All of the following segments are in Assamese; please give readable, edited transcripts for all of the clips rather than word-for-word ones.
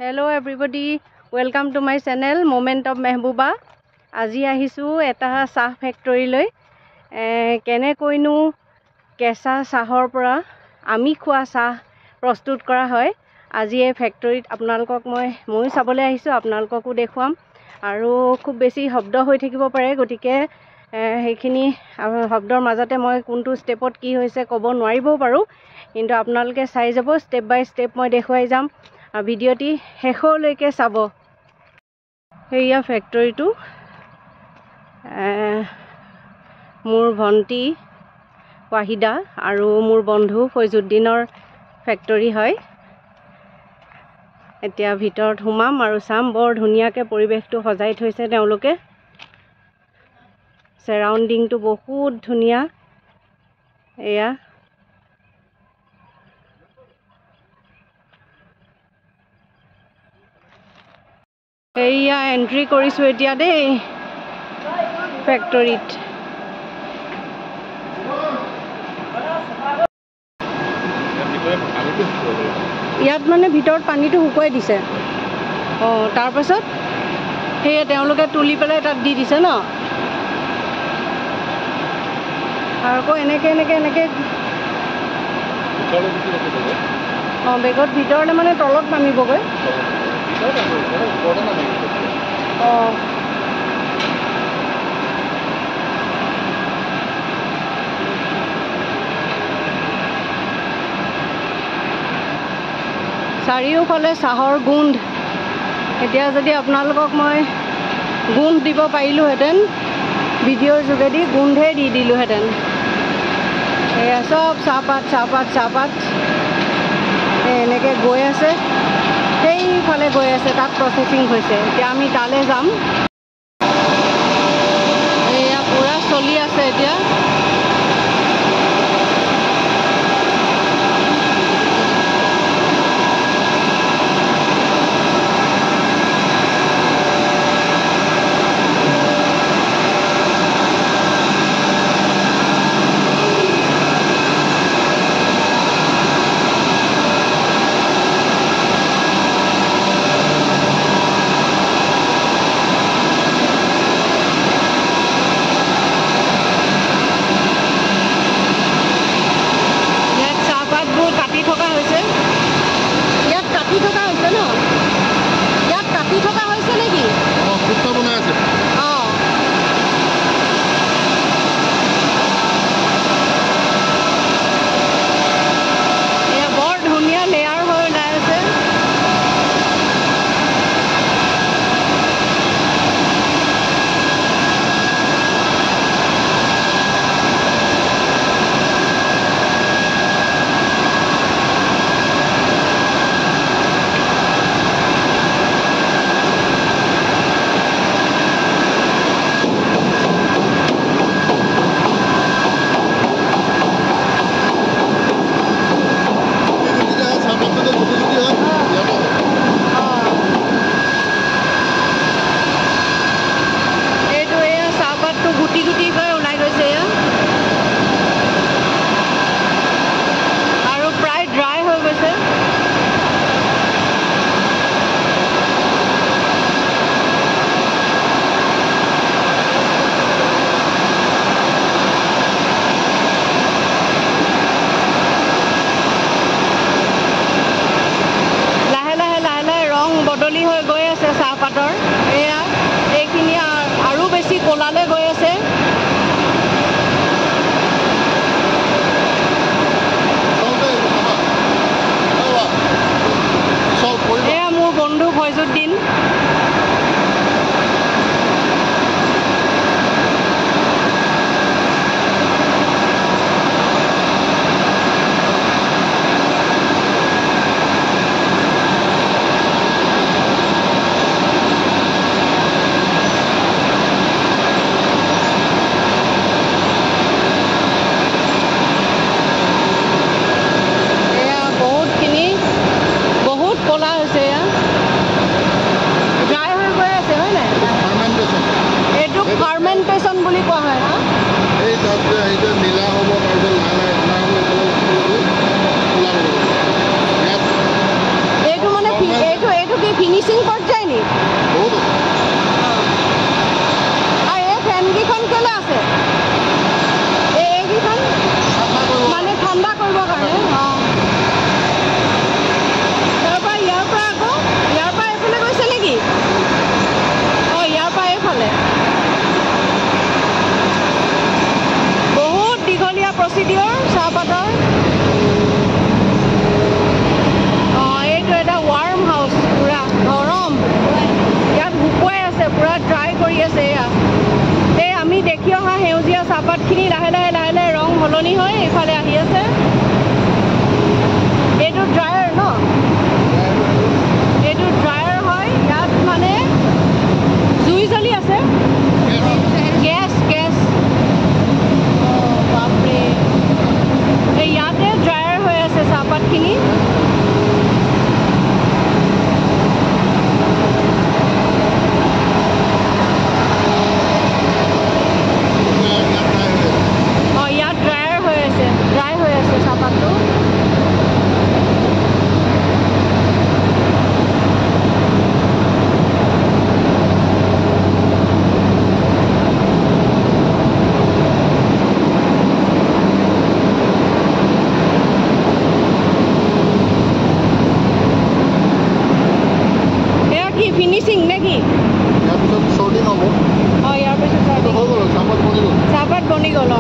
Hello everybody, welcome to my channel Moment of Mehbooba. আজি আহিছো এটা চাহ ফ্যাক্টৰী লৈ কেনে কইনো কেঁচা চাহৰ পৰা আমি খোৱা চাহ প্ৰস্তুত কৰা হয়। আজি এই ফ্যাক্টৰীত আপোনালোকক মই চাবলৈ আহিছো, আপোনালোককো দেখুৱাম আৰু খুব বেছি শব্দ হৈ থাকিব পাৰে, গতিকে সেইখিনি শব্দৰ মাজতে মই কোনটো ষ্টেপত কি হৈছে ক'ব নোৱাৰিবও পাৰো, কিন্তু আপোনালোকে চাই যাব, ষ্টেপ বাই ষ্টেপ মই দেখুৱাই যাম। ভিডিঅ'টি শেষলৈকে চাব। হেয়া ফ্যাক্টৰীটো মোৰ ভণ্টি ৱাহিদা আৰু মোৰ বন্ধু ফৈজুদ্দিনৰ ফ্যাক্টৰী হয়। এতিয়া ভিতৰত সোমাম আৰু চাম, বৰ ধুনীয়াকৈ পৰিৱেশটো সজাই থৈছে তেওঁলোকে। সাৰাউণ্ডিংটো বহুত ধুনীয়া। এয়া এইয়া এন্ট্ৰি কৰিছো এতিয়া দেই ফ্যাক্টৰীত। ইয়াত মানে ভিতৰত পানীটো শুকুৱাই দিছে। তাৰ পাছত সেয়ে তেওঁলোকে তুলি পেলাই তাত দি দিছে ন, আৰু আকৌ এনেকে বেগত ভিতৰলে মানে তলত নামিবগৈ। চাৰিওফালে চাহৰ গোন্ধ। এতিয়া যদি আপোনালোকক মই গোন্ধ দিব পাৰিলোহেঁতেন, ভিডিঅ'ৰ যোগেদি গোন্ধেই দি দিলোহেঁতেন। এয়া চব চাহপাত এনেকৈ গৈ আছে, সেইফালে গৈ আছে, তাত প্ৰচেছিং হৈছে। এতিয়া আমি তালৈ যাম। এয়া পুৰা চলি আছে এতিয়া। বদলি হৈ গৈ আছে চাহপাতৰ। এয়া এইখিনি আৰু বেছি কলালে গৈ আছে। এয়া মোৰ বন্ধু ফৈজুদ্দিন। ফাৰ্মেন্টেশন বুলি কোৱা হয় না? এই তাত যে নীলা হ'ব, তাৰপিছত এইটো মানে এইটো কি ফিনিচিং পৰ্যায় নি আৰু এই ফেনকেইখন কেলৈ আছে এইকেইখন মানে ঠাণ্ডা কৰিবৰ কাৰণে তাৰপৰা ইয়াৰ পৰা আকৌ ইয়াৰ পৰা এইফালে গৈছে নেকি ইয়াৰ পৰা এইফালে বহুত দীঘলীয়া প্ৰচিডিঅ'ৰ চাহপাতৰ এইটো এটা ৱাৰ্ম হাউচ পুৰা গৰম ইয়াত শুকুৱাই আছে পুৰা ড্ৰাই কৰি আছে এয়া এই আমি দেখি অহা সেউজীয়া চাহপাতখিনি লাহে লাহে লাহে লাহে ৰং সলনি হৈ এইফালে আহি আছে এইটো ড্ৰায়াৰ ন এইটো ড্ৰায়াৰ হয় ইয়াত মানে জুই জ্বলি আছে গেছ গেছ বাপৰে এই ইয়াতে ড্ৰায়াৰ হৈ আছে চাহপাতখিনি ইয়াত ড্ৰায়াৰ হৈ আছে ড্ৰাই হৈ আছে চাহপাতটো ফিনিচিং নেকি ইয়াৰ পিছত চাহপাত বনি গ'ল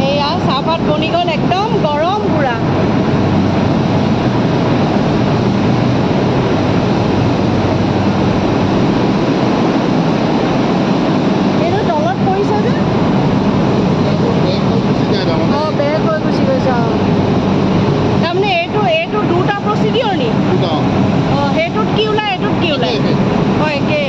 এয়া চাহপাত বনি গ'ল একদম গৰম পুৰা এইটো তলত পৰিছে যে বেগ হৈ গুচি গৈছে তাৰমানে এইটো দুটা প্ৰচিডিঅ'ৰ নি সেইটোত কি ওলায় এইটোত কি ওলায় একেই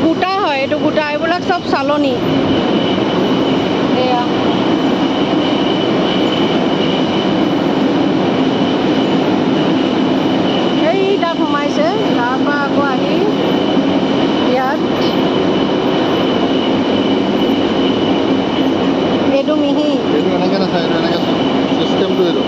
দুটা গোটা এইবিলাক সব চালনি এয়া এই তাত সোমাইছে তাৰপৰা আকৌ আহি ইয়াত এইটো মিহি এইটো এনেকৈ নাচায় এইটো এনেকৈ চিষ্টেমটো এইটো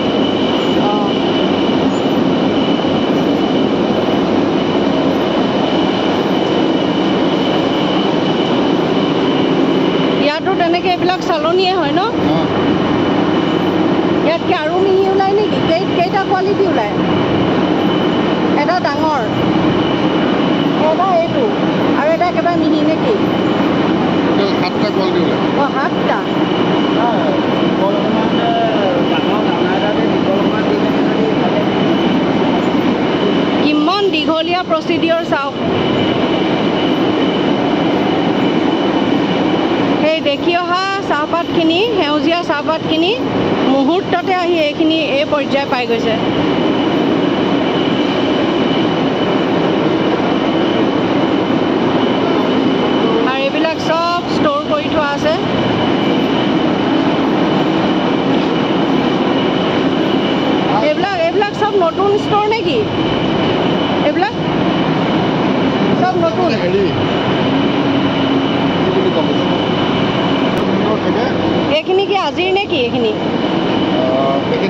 তেনেকৈ এইবিলাক চালনিয়ে হয় ন ইয়াত কি আৰু মিহি ওলায় নেকি কেইটা কোৱালিটি ওলায় এটা ডাঙৰ এটা এইটো আৰু এটা একেবাৰে মিহি নেকি 7টা কোৱালিটি ওলায় 7টা কিমান দীঘলীয়া প্ৰচিডিঅ'ৰ চাওক সেই দেখি অহা চাহপাতখিনি সেউজীয়া চাহপাতখিনি মুহূৰ্ততে আহি এইখিনি এই পৰ্যায় পাই গৈছে নতুন ষ্ট'ৰ নেকি এইবিলাক সব নতুন এইখিনি কি আজিৰ নেকি এইখিনি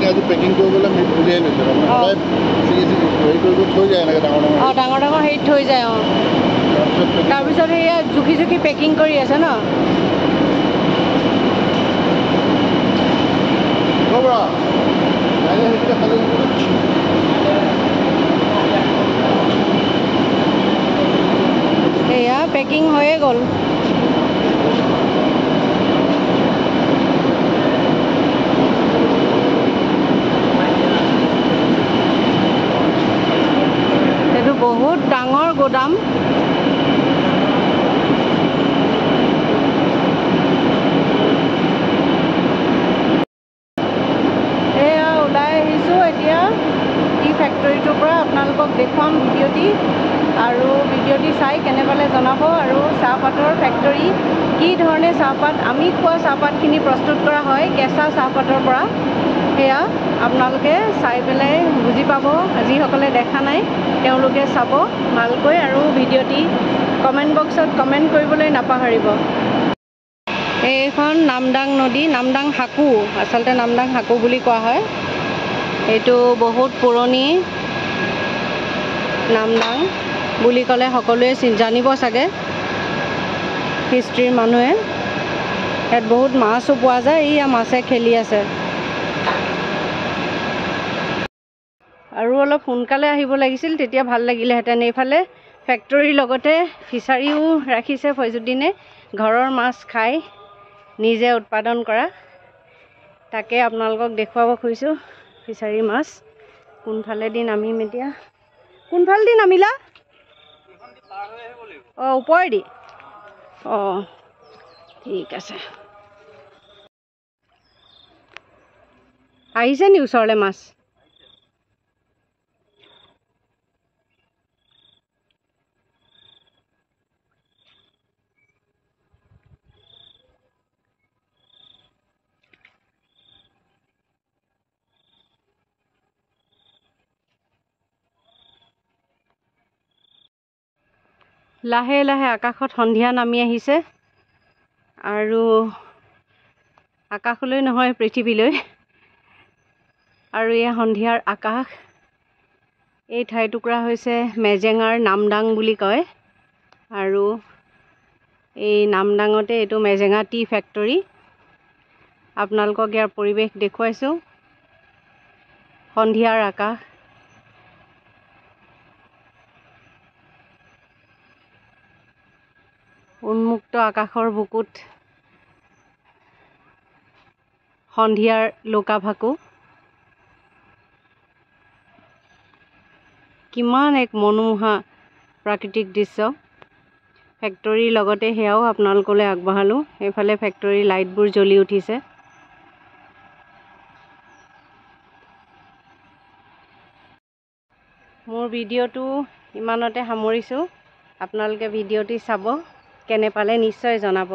আজি পেকিং কৰিবলৈ উলিয়াই লৈছে থৈ যায় এনেকৈ ডাঙৰ ডাঙৰ ডাঙৰ ডাঙৰ হেৰিত থৈ যায় তাৰপিছত সেয়া জুখি জুখি পেকিং কৰি আছে ন এয়া পেকিং হৈয়ে গ'ল এইটো বহুত ডাঙৰ গোদাম ফেক্টৰীটোৰ পৰা আপোনালোকক দেখুৱাম ভিডিঅ'টি আৰু ভিডিঅ'টি চাই কেনে পালে জনাব আৰু চাহপাতৰ ফেক্টৰী কি ধৰণে চাহপাত আমি খোৱা চাহপাতখিনি প্ৰস্তুত কৰা হয় কেঁচা চাহপাতৰ পৰা সেয়া আপোনালোকে চাই পেলাই বুজি পাব যিসকলে দেখা নাই তেওঁলোকে চাব ভালকৈ আৰু ভিডিঅ'টি কমেণ্ট বক্সত কমেণ্ট কৰিবলৈ নাপাহৰিব এইখন নামদাং নদী নামদাং হাকু আচলতে নামদাং হাকু বুলি কোৱা হয় এইটো বহুত পুৰণি নামদাং বুলি ক'লে সকলোৱে জানিব চাগে হিষ্ট্ৰীৰ মানুহে ইয়াত বহুত মাছো পোৱা যায় এয়া মাছে খেলি আছে আৰু অলপ সোনকালে আহিব লাগিছিল তেতিয়া ভাল লাগিলেহেঁতেন এইফালে ফেক্টৰীৰ লগতে ফিছাৰীও ৰাখিছে ফৈজুদ্দিনে ঘৰৰ মাছ খাই নিজে উৎপাদন কৰা তাকে আপোনালোকক দেখুৱাব খুজিছোঁ ফিছাৰীৰ মাছ কোনফালেদি নামিম এতিয়া কোনফালেদি নামিলা ওপৰেদি ঠিক আছে আহিছে নি ওচৰলৈ মাছ লাহে লাহে আকাশত সন্ধিয়া নামি আহিছে আৰু আকাশলৈ নহয় পৃথিৱীলৈ আৰু এয়া সন্ধিয়াৰ আকাশ এই ঠাইটুকুৰা হৈছে মেজেঙাৰ নামদাং বুলি কয় আৰু এই নামদাঙতে এইটো মেজেঙা টি ফেক্টৰী আপোনালোকক ইয়াৰ পৰিৱেশ দেখুৱাইছোঁ সন্ধিয়াৰ আকাশ উন্মুক্ত আকাশৰ বুকুত সন্ধিয়াৰ লুকা-ভাকু কিমান এক মনোমোহা প্ৰাকৃতিক দৃশ্য ফেক্টৰীৰ লগতে সেয়াও আপোনালোকলৈ আগবঢ়ালোঁ এইফালে ফেক্টৰীৰ লাইটবোৰ জ্বলি উঠিছে মোৰ ভিডিঅ'টো ইমানতে সামৰিছোঁ আপোনালোকে ভিডিঅ'টি চাব কেনে পালে নিশ্চয় জনাব